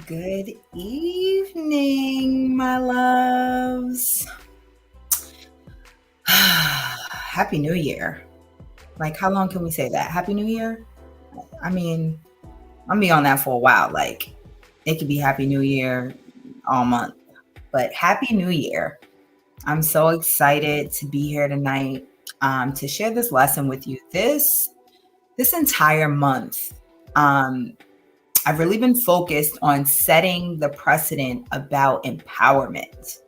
Good evening, my loves. Happy New Year. Like, how long can we say that? Happy New Year? I mean, I'm be on that for a while. Like, it could be Happy New Year all month, but Happy New Year. I'm so excited to be here tonight to share this lesson with you. This entire month, um, I've really been focused on setting the precedent about empowerment.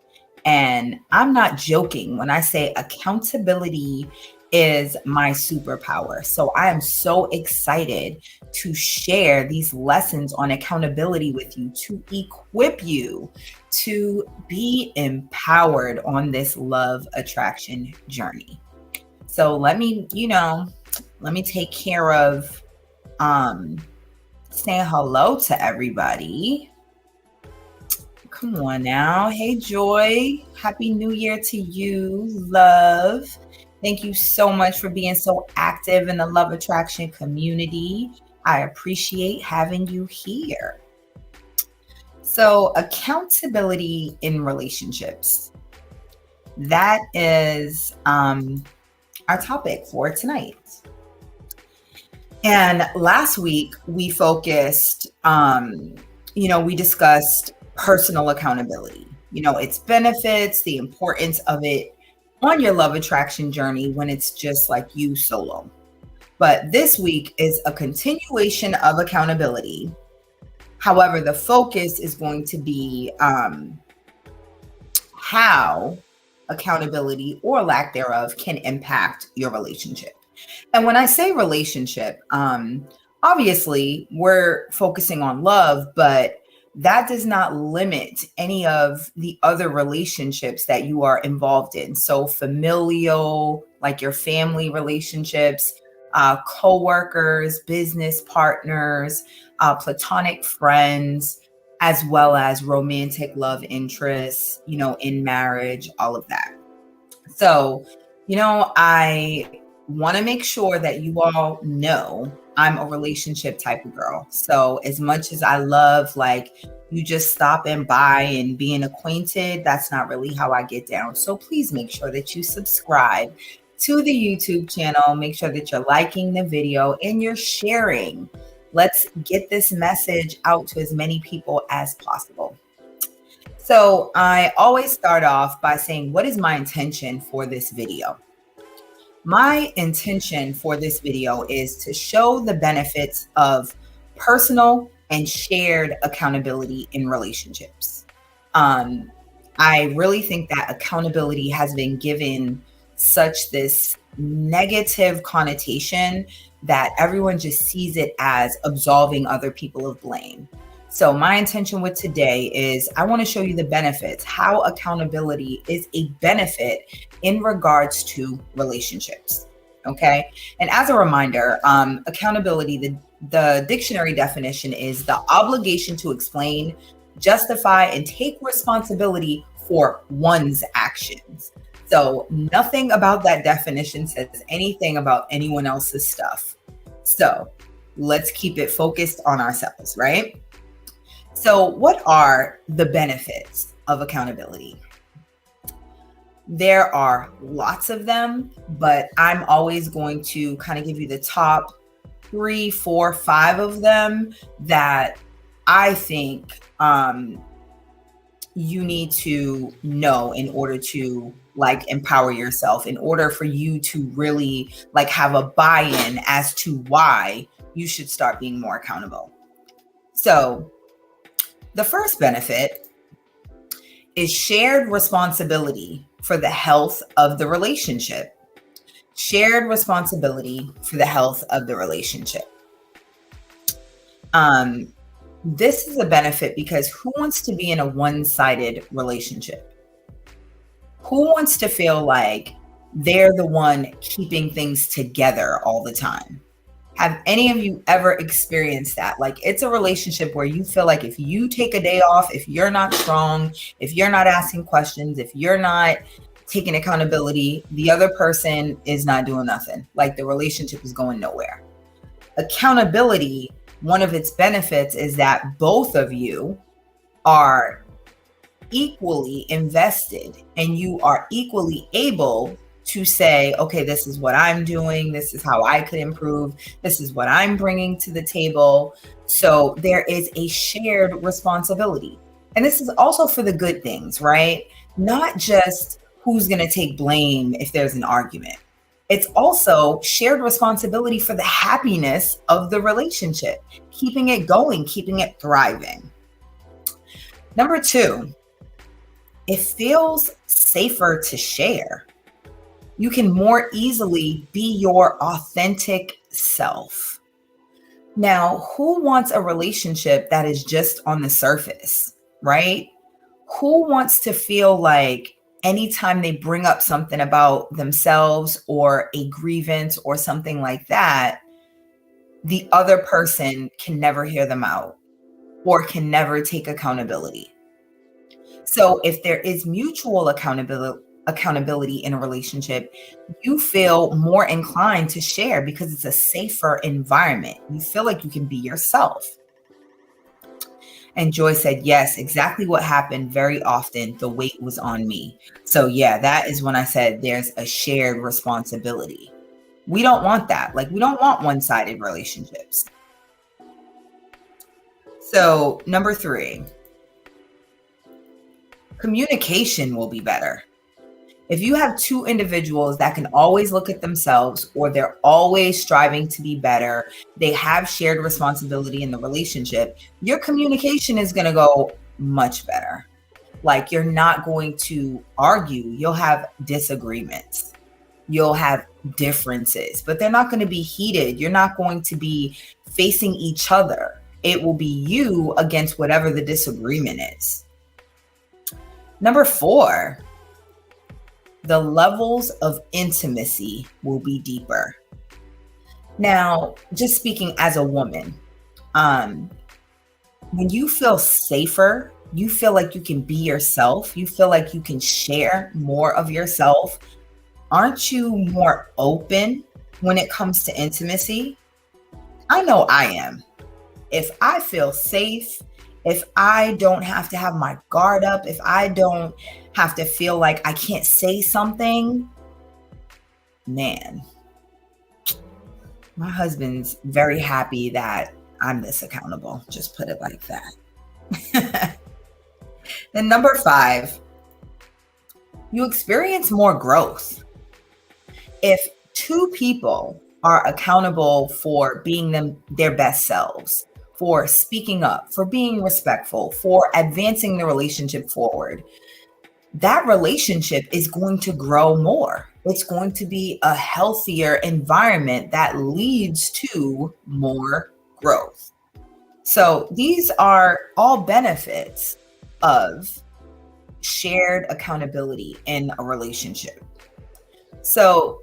And I'm not joking when I say accountability is my superpower. So I am so excited to share these lessons on accountability with you to equip you to be empowered on this love attraction journey. So let me take care of saying hello to everybody. Come on now. Hey, Joy. Happy New Year to you, love. Thank you so much for being so active in the love attraction community. I appreciate having you here. So, accountability in relationships. That is our topic for tonight. And last week we focused, we discussed personal accountability, its benefits, the importance of it on your love attraction journey when it's just like you solo. But this week is a continuation of accountability. However, the focus is going to be how accountability or lack thereof can impact your relationship. And when I say relationship, obviously we're focusing on love, but that does not limit any of the other relationships that you are involved in. So familial, like your family relationships, co-workers, business partners, platonic friends, as well as romantic love interests, in marriage, all of that. So, I want to make sure that you all know I'm a relationship type of girl. So as much as I love like you just stopping by and being acquainted, that's not really how I get down. So please make sure that you subscribe to the YouTube channel. Make sure that you're liking the video and you're sharing. Let's get this message out to as many people as possible. So I always start off by saying, what is my intention for this video? My intention for this video is to show the benefits of personal and shared accountability in relationships. I really think that accountability has been given such this negative connotation that everyone just sees it as absolving other people of blame. So my intention with today is I want to show you the benefits, how accountability is a benefit in regards to relationships. Okay. And as a reminder, accountability, the dictionary definition is the obligation to explain, justify, and take responsibility for one's actions. So nothing about that definition says anything about anyone else's stuff. So let's keep it focused on ourselves, right? So what are the benefits of accountability? There are lots of them, but I'm always going to kind of give you the top 3, 4, 5 of them that I think you need to know in order to like empower yourself, in order for you to really like have a buy-in as to why you should start being more accountable. So the first benefit is shared responsibility for the health of the relationship. Shared responsibility for the health of the relationship. This is a benefit because who wants to be in a one-sided relationship? Who wants to feel like they're the one keeping things together all the time? Have any of you ever experienced that? Like it's a relationship where you feel like if you take a day off, if you're not strong, if you're not asking questions, if you're not taking accountability, the other person is not doing nothing. Like the relationship is going nowhere. Accountability one of its benefits is that both of you are equally invested and you are equally able to say, okay, this is what I'm doing. This is how I could improve. This is what I'm bringing to the table. So there is a shared responsibility. And this is also for the good things, right? Not just who's going to take blame if there's an argument. It's also shared responsibility for the happiness of the relationship, keeping it going, keeping it thriving. Number 2, it feels safer to share. You can more easily be your authentic self. Now, who wants a relationship that is just on the surface, right? Who wants to feel like anytime they bring up something about themselves or a grievance or something like that, the other person can never hear them out or can never take accountability? So if there is mutual accountability in a relationship, you feel more inclined to share because it's a safer environment. You feel like you can be yourself. And Joy said, yes, exactly what happened very often. The weight was on me. So yeah, that is when I said there's a shared responsibility. We don't want that. Like, we don't want one-sided relationships. So number 3, communication will be better. If you have two individuals that can always look at themselves, or they're always striving to be better, they have shared responsibility in the relationship, your communication is going to go much better. Like, you're not going to argue. You'll have disagreements. You'll have differences, but they're not going to be heated. You're not going to be facing each other. It will be you against whatever the disagreement is. Number 4, the levels of intimacy will be deeper. Now, just speaking as a woman, when you feel safer, you feel like you can be yourself, you feel like you can share more of yourself, aren't you more open when it comes to intimacy? I know I am. If I feel safe, if I don't have to have my guard up, if I don't have to feel like I can't say something, man, my husband's very happy that I'm this accountable. Just put it like that. Then number 5, you experience more growth. If 2 people are accountable for being their best selves, for speaking up, for being respectful, for advancing the relationship forward, that relationship is going to grow more. It's going to be a healthier environment that leads to more growth. So these are all benefits of shared accountability in a relationship. So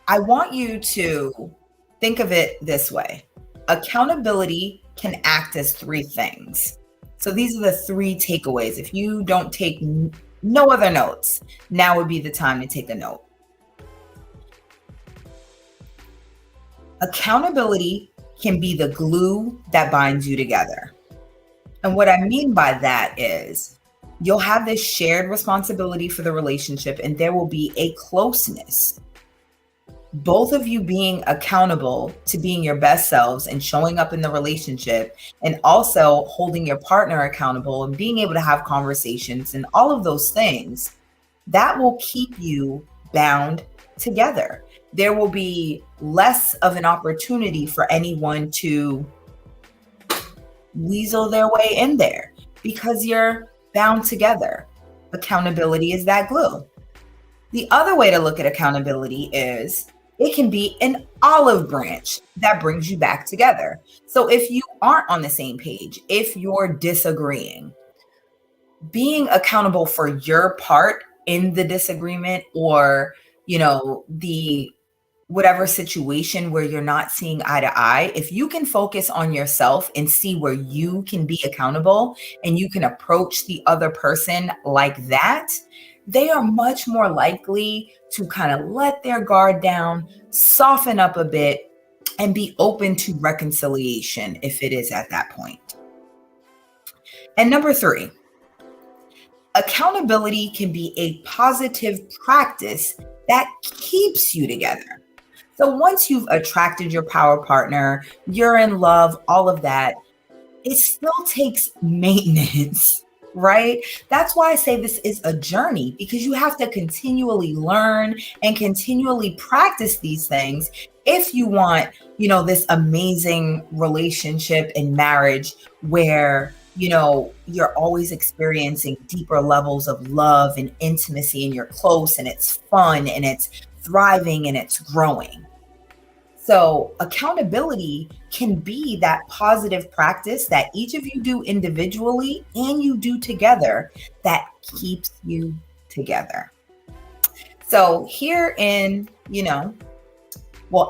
I want you to think of it this way. Accountability can act as 3 things. So these are the 3 takeaways. If you don't take no other notes, now would be the time to take a note. Accountability can be the glue that binds you together. And what I mean by that is you'll have this shared responsibility for the relationship, and there will be a closeness. Both of you being accountable to being your best selves and showing up in the relationship, and also holding your partner accountable and being able to have conversations and all of those things, that will keep you bound together. There will be less of an opportunity for anyone to weasel their way in there because you're bound together. Accountability is that glue. The other way to look at accountability is it can be an olive branch that brings you back together. So if you aren't on the same page, if you're disagreeing, being accountable for your part in the disagreement, or, the whatever situation where you're not seeing eye to eye, if you can focus on yourself and see where you can be accountable and you can approach the other person like that, they are much more likely to kind of let their guard down, soften up a bit, and be open to reconciliation if it is at that point. And number 3, accountability can be a positive practice that keeps you together. So once you've attracted your power partner, you're in love, all of that, it still takes maintenance, right? That's why I say this is a journey, because you have to continually learn and continually practice these things if you want, this amazing relationship and marriage where, you're always experiencing deeper levels of love and intimacy, and you're close and it's fun and it's thriving and it's growing. So accountability can be that positive practice that each of you do individually and you do together that keeps you together. So here in,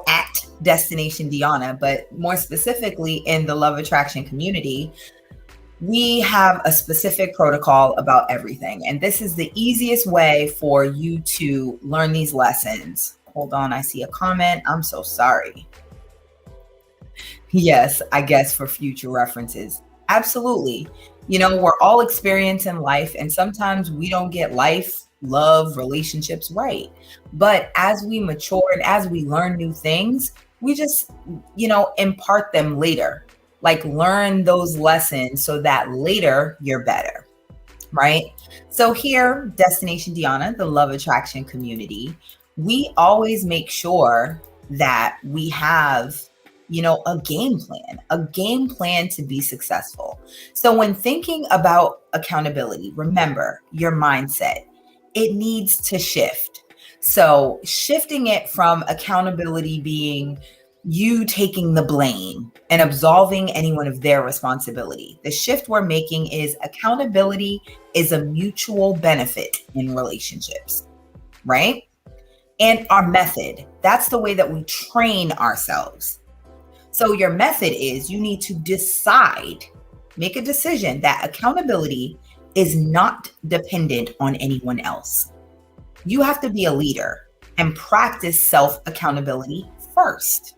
at Destination Deanna, but more specifically in the Love Attraction community, we have a specific protocol about everything. And this is the easiest way for you to learn these lessons. Hold on, I see a comment. I'm so sorry. Yes, I guess for future references. Absolutely. We're all experiencing life, and sometimes we don't get life, love, relationships right. But as we mature and as we learn new things, we just, impart them later. Like learn those lessons so that later you're better, right? So here, Destination Deanna, the Love Attraction community, we always make sure that we have, a game plan to be successful. So when thinking about accountability, remember your mindset, it needs to shift. So shifting it from accountability being you taking the blame and absolving anyone of their responsibility. The shift we're making is accountability is a mutual benefit in relationships, right? And our method, that's the way that we train ourselves. So your method is you need to decide, make a decision that accountability is not dependent on anyone else. You have to be a leader and practice self-accountability first.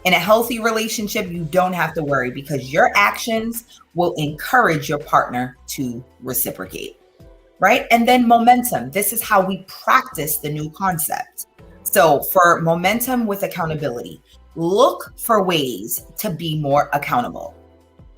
In a healthy relationship, you don't have to worry because your actions will encourage your partner to reciprocate, right? And then momentum. This is how we practice the new concept. So for momentum with accountability, look for ways to be more accountable.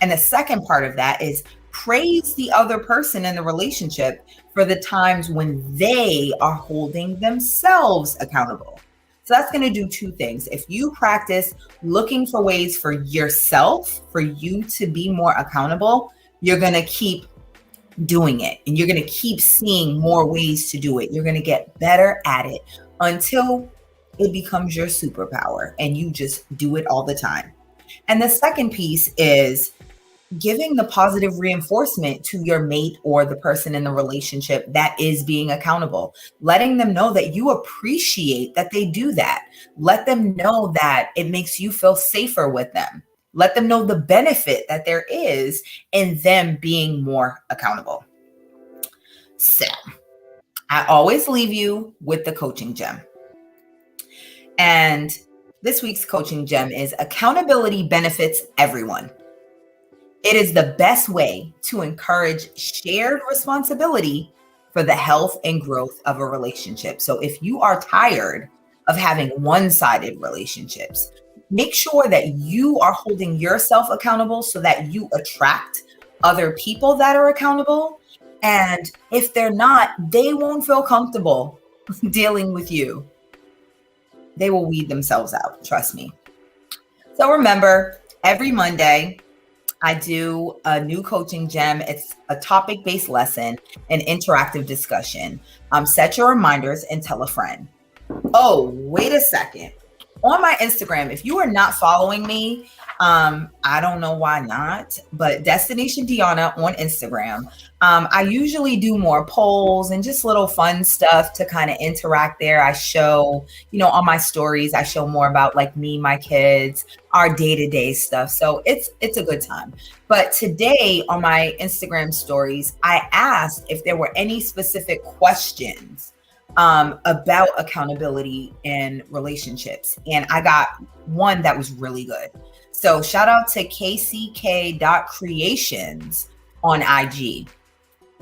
And the second part of that is praise the other person in the relationship for the times when they are holding themselves accountable. So that's going to do 2 things. If you practice looking for ways for yourself, for you to be more accountable, you're going to keep doing it and you're going to keep seeing more ways to do it. You're going to get better at it until it becomes your superpower and you just do it all the time. And the second piece is giving the positive reinforcement to your mate or the person in the relationship that is being accountable, letting them know that you appreciate that they do that. Let them know that it makes you feel safer with them. Let them know the benefit that there is in them being more accountable. So I always leave you with the coaching gem. And this week's coaching gem is accountability benefits everyone. It is the best way to encourage shared responsibility for the health and growth of a relationship. So if you are tired of having one-sided relationships, make sure that you are holding yourself accountable so that you attract other people that are accountable. And if they're not, they won't feel comfortable dealing with you. They will weed themselves out, trust me. So remember, every Monday, I do a new coaching gem. It's a topic-based lesson, an interactive discussion. Set your reminders and tell a friend. Oh, wait a second. On my Instagram, if you are not following me, I don't know why not, but Destination Deanna on Instagram. I usually do more polls and just little fun stuff to kind of interact there. I show, on my stories, I show more about like me, my kids, our day-to-day stuff. So it's a good time. But today on my Instagram stories, I asked if there were any specific questions about accountability in relationships. And I got one that was really good. So shout out to kck.creations on IG.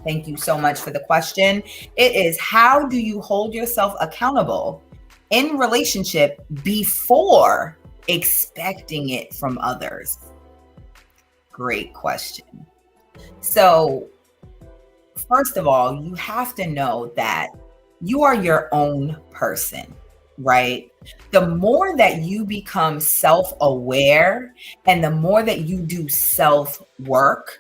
Thank you so much for the question. It is, how do you hold yourself accountable in relationship before expecting it from others? Great question. So first of all, you have to know that you are your own person, right? The more that you become self-aware and the more that you do self-work,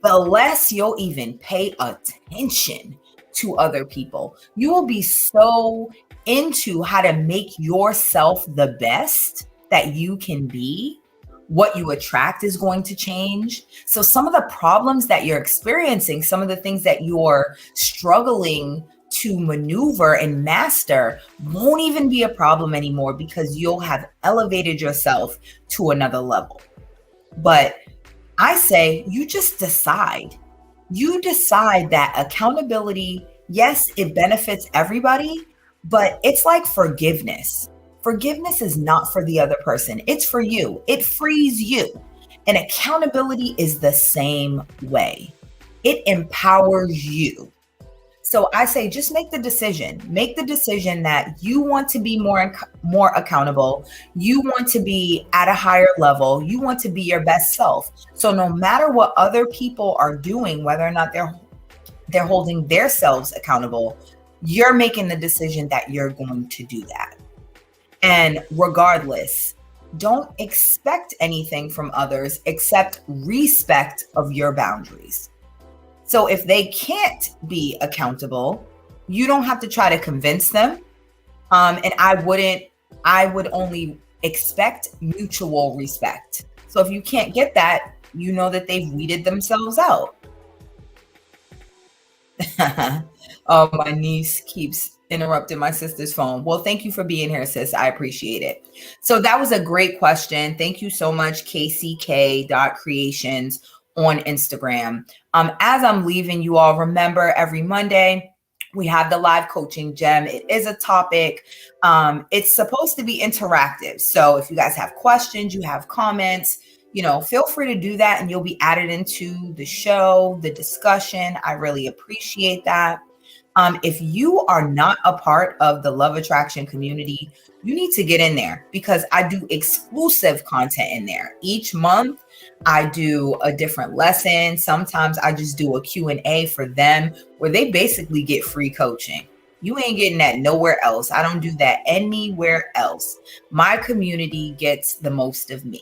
the less you'll even pay attention to other people. You will be so into how to make yourself the best that you can be. What you attract is going to change. So some of the problems that you're experiencing, some of the things that you're struggling to maneuver and master won't even be a problem anymore because you'll have elevated yourself to another level. But I say you just decide. You decide that accountability, yes, it benefits everybody, but it's like forgiveness. Forgiveness is not for the other person. It's for you. It frees you. And accountability is the same way. It empowers you. So I say, just make the decision. Make the decision that you want to be more accountable. You want to be at a higher level. You want to be your best self. So no matter what other people are doing, whether or not they're holding themselves accountable, you're making the decision that you're going to do that. And regardless, don't expect anything from others except respect of your boundaries. So if they can't be accountable, you don't have to try to convince them. And I would only expect mutual respect. So if you can't get that, you know that they've weeded themselves out. Oh, my niece keeps interrupting my sister's phone. Well, thank you for being here, sis. I appreciate it. So that was a great question. Thank you so much, kck.creations on Instagram. As I'm leaving you all, remember every Monday we have the live coaching gem. It is a topic. It's supposed to be interactive. So if you guys have questions, you have comments, feel free to do that and you'll be added into the show, the discussion. I really appreciate that. If you are not a part of the Love Attraction community, you need to get in there because I do exclusive content in there. Each month, I do a different lesson. Sometimes I just do a Q&A for them where they basically get free coaching. You ain't getting that nowhere else. I don't do that anywhere else. My community gets the most of me.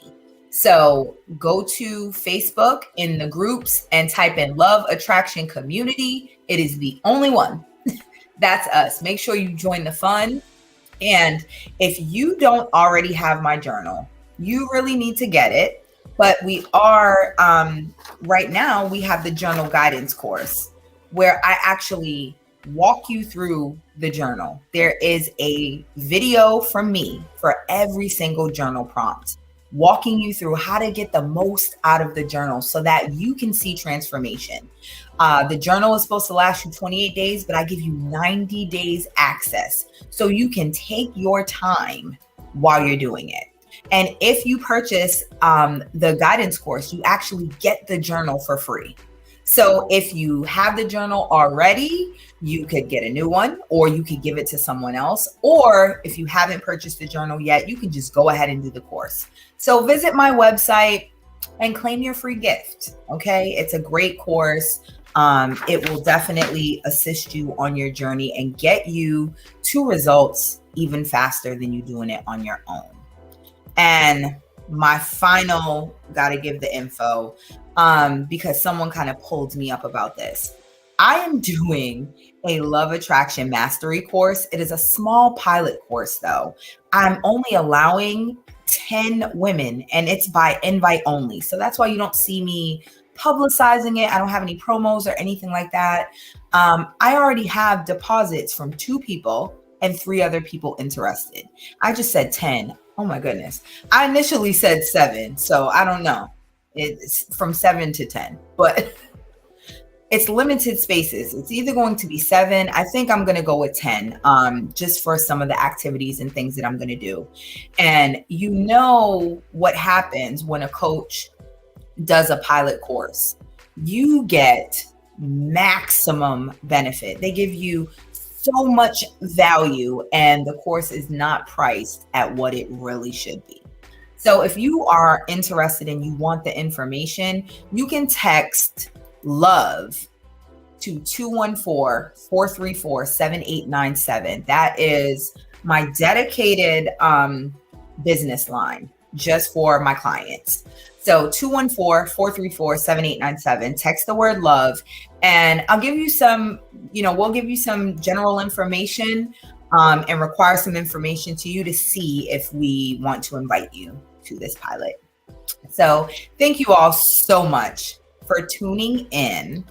So go to Facebook in the groups and type in Love Attraction Community. It is the only one. That's us. Make sure you join the fun. And if you don't already have my journal, you really need to get it. But we are, right now, we have the journal guidance course where I actually walk you through the journal. There is a video from me for every single journal prompt, walking you through how to get the most out of the journal so that you can see transformation. The journal is supposed to last you 28 days, but I give you 90 days access so you can take your time while you're doing it. And if you purchase the guidance course, you actually get the journal for free. So if you have the journal already, you could get a new one, or you could give it to someone else. Or if you haven't purchased the journal yet, you can just go ahead and do the course. So visit my website and claim your free gift. Okay. It's a great course. It will definitely assist you on your journey and get you to results even faster than you doing it on your own. And my final, gotta give the info, because someone kind of pulled me up about this. I am doing a Love Attraction Mastery course. It is a small pilot course though. I'm only allowing 10 women and it's by invite only. So that's why you don't see me publicizing it. I don't have any promos or anything like that. I already have deposits from 2 people and 3 other people interested. I just said 10. Oh my goodness. I initially said 7. So I don't know. It's from 7 to 10, but it's limited spaces. It's either going to be 7. I think I'm going to go with 10, just for some of the activities and things that I'm going to do. And you know what happens when a coach does a pilot course? You get maximum benefit. They give you so much value, and the course is not priced at what it really should be. So if you are interested and you want the information, you can text love to 214-434-7897. That is my dedicated business line just for my clients. So 214-434-7897. Text the word love, and I'll give you some, we'll give you some general information and require some information to you to see if we want to invite you to this pilot. So thank you all so much for tuning in.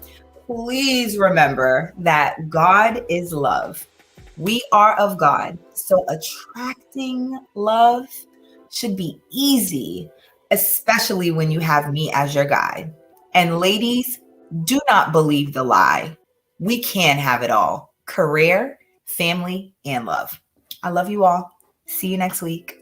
Please remember that God is love. We are of God. So attracting love should be easy, especially when you have me as your guide. And ladies, do not believe the lie. We can have it all: career, family, and love. I love you all. See you next week.